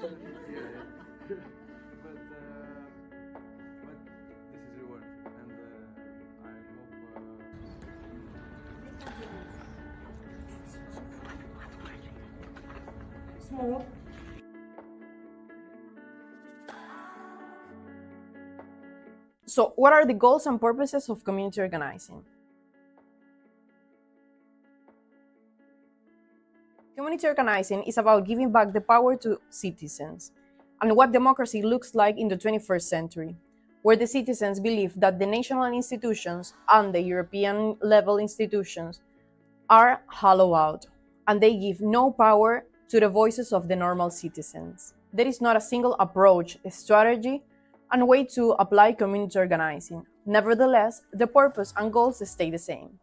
Yeah. But this is reward, and I hope. So, what are the goals and purposes of community organizing? Community organizing is about giving back the power to citizens and what democracy looks like in the 21st century, where the citizens believe that the national institutions and the European level institutions are hollowed out and they give no power to the voices of the normal citizens. There is not a single approach, strategy, and way to apply community organizing. Nevertheless, the purpose and goals stay the same.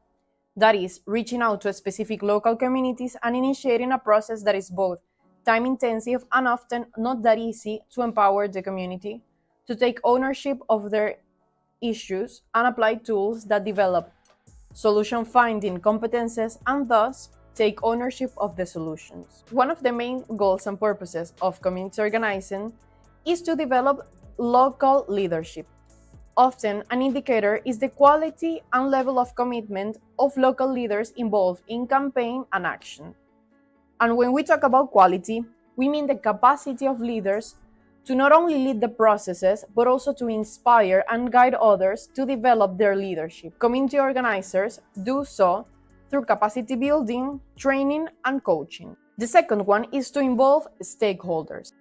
That is, reaching out to specific local communities and initiating a process that is both time intensive and often not that easy to empower the community to take ownership of their issues and apply tools that develop solution finding competences and thus take ownership of the solutions. One of the main goals and purposes of community organizing is to develop local leadership. Often, an indicator is the quality and level of commitment of local leaders involved in campaign and action. And when we talk about quality, we mean the capacity of leaders to not only lead the processes, but also to inspire and guide others to develop their leadership. Community organizers do so through capacity building, training, and coaching. The second one is to involve stakeholders.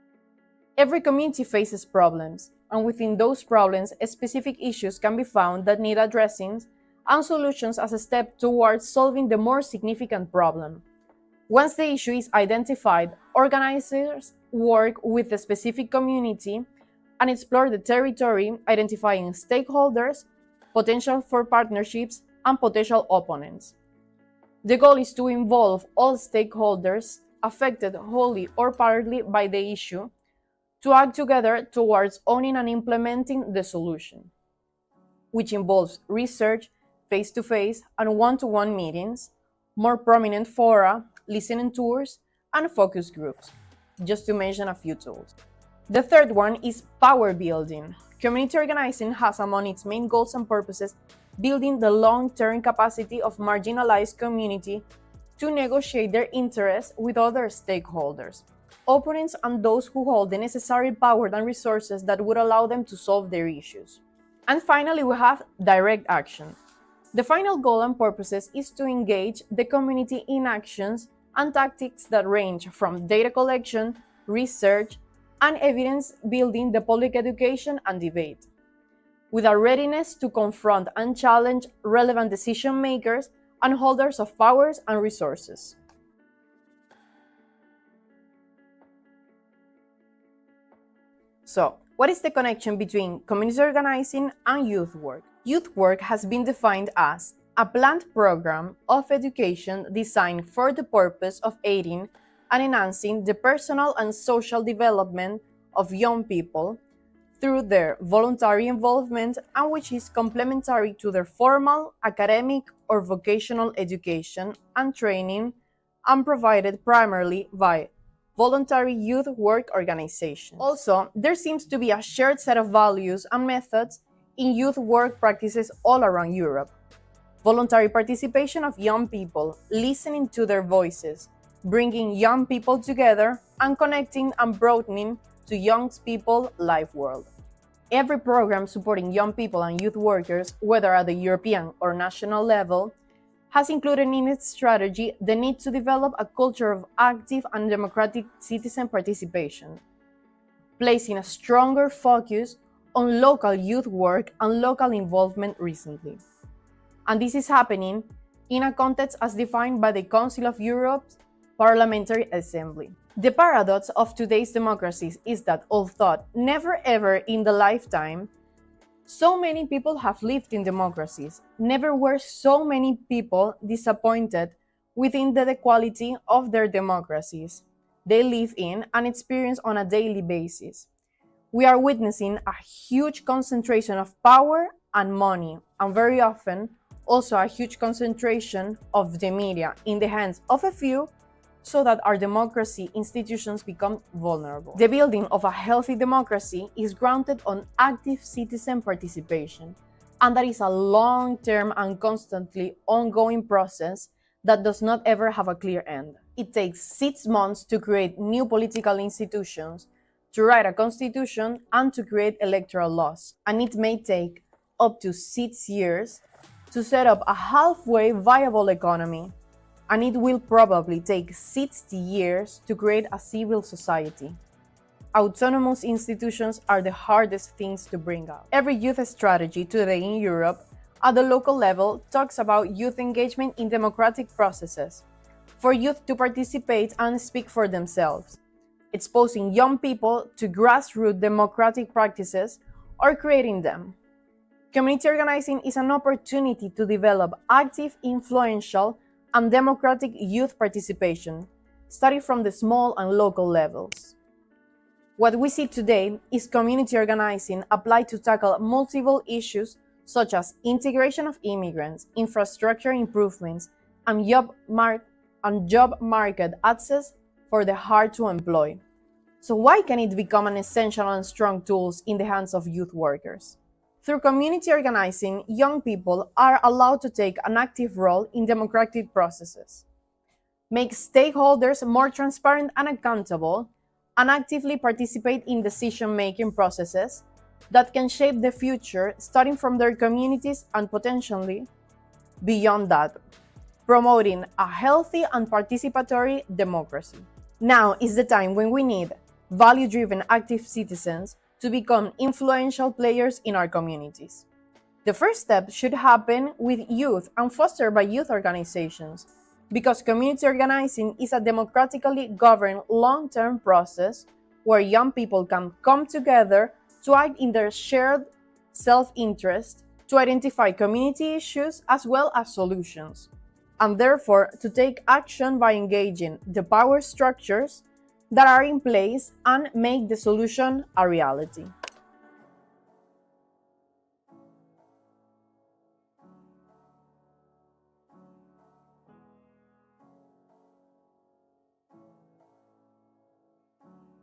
Every community faces problems, and within those problems, specific issues can be found that need addressing and solutions as a step towards solving the more significant problem. Once the issue is identified, organizers work with the specific community and explore the territory, identifying stakeholders, potential for partnerships, and potential opponents. The goal is to involve all stakeholders affected wholly or partly by the issue to act together towards owning and implementing the solution, which involves research, face-to-face and one-to-one meetings, more prominent fora, listening tours, and focus groups, just to mention a few tools. The third one is power building. Community organizing has among its main goals and purposes building the long-term capacity of marginalized community to negotiate their interests with other stakeholders, opponents, and those who hold the necessary power and resources that would allow them to solve their issues. And finally, we have direct action. The final goal and purposes is to engage the community in actions and tactics that range from data collection, research, and evidence building to public education and debate, with a readiness to confront and challenge relevant decision makers and holders of powers and resources. So, what is the connection between community organizing and youth work? Youth work has been defined as a planned program of education designed for the purpose of aiding and enhancing the personal and social development of young people through their voluntary involvement and which is complementary to their formal, academic, or vocational education and training and provided primarily by voluntary youth work organizations. Also, there seems to be a shared set of values and methods in youth work practices all around Europe. Voluntary participation of young people, listening to their voices, bringing young people together, and connecting and broadening to young people's life world. Every program supporting young people and youth workers, whether at the European or national level, has included in its strategy the need to develop a culture of active and democratic citizen participation, placing a stronger focus on local youth work and local involvement recently. And this is happening in a context as defined by the Council of Europe's Parliamentary Assembly. The paradox of today's democracies is that although never ever in the lifetime so many people have lived in democracies, never were so many people disappointed within the quality of their democracies they live in and experience on a daily basis. We are witnessing a huge concentration of power and money, and very often also a huge concentration of the media in the hands of a few so that our democracy institutions become vulnerable. The building of a healthy democracy is grounded on active citizen participation, and that is a long-term and constantly ongoing process that does not ever have a clear end. It takes 6 months to create new political institutions, to write a constitution, and to create electoral laws, and it may take up to 6 years to set up a halfway viable economy, and it will probably take 60 years to create a civil society. Autonomous institutions are the hardest things to bring out. Every youth strategy today in Europe at the local level talks about youth engagement in democratic processes, for youth to participate and speak for themselves, exposing young people to grassroots democratic practices or creating them. Community organizing is an opportunity to develop active, influential, and democratic youth participation, starting from the small and local levels. What we see today is community organizing applied to tackle multiple issues such as integration of immigrants, infrastructure improvements, and job market access for the hard to employ. So why can it become an essential and strong tool in the hands of youth workers? Through community organizing, young people are allowed to take an active role in democratic processes, make stakeholders more transparent and accountable, and actively participate in decision-making processes that can shape the future starting from their communities and potentially beyond that, promoting a healthy and participatory democracy. Now is the time when we need value-driven active citizens to become influential players in our communities. The first step should happen with youth and fostered by youth organizations, because community organizing is a democratically governed long-term process where young people can come together to act in their shared self-interest, to identify community issues as well as solutions, and therefore to take action by engaging the power structures that are in place and make the solution a reality.